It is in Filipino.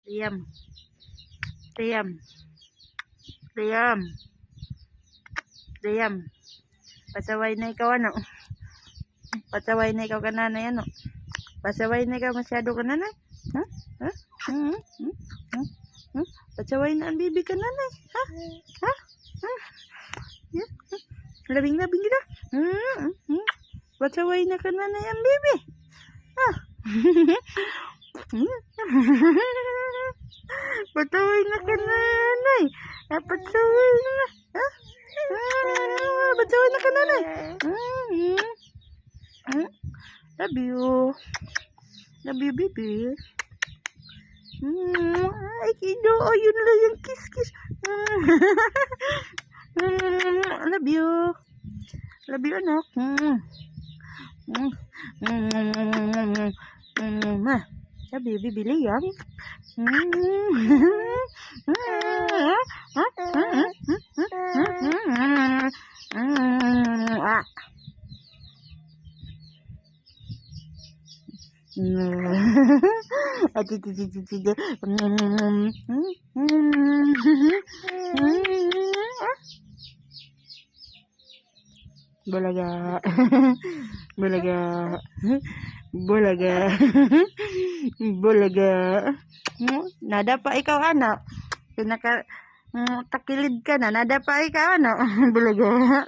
Diam. Diam. Diam. Diam. Pasaway na ikaw ano. Pasaway na ikaw kananay ano. Pasaway na ikaw masyado kananay. Ha? Ha? Hmm? Hmm? Hmm? Hmm? Pasaway na ang bibi kananay. Ha? Ha? Ha? Yeah. Labing-labing kita. Hmm? Hmm? Pasaway na kananay ang bibi. Ha? Pasaway na kananay. Pasaway na. Ha? Pasaway na kananay. Love you. Love you, baby. Ay, Kido. Oh, yun lang yung kiss-kiss. Love you. Love you, anak. Love you, baby Liam. Bulaga. Bulaga. Bulaga. Bulaga. Nada pa ikaw anak. Pinaka takilid ka na. Nada pa ikaw ano. Bulaga.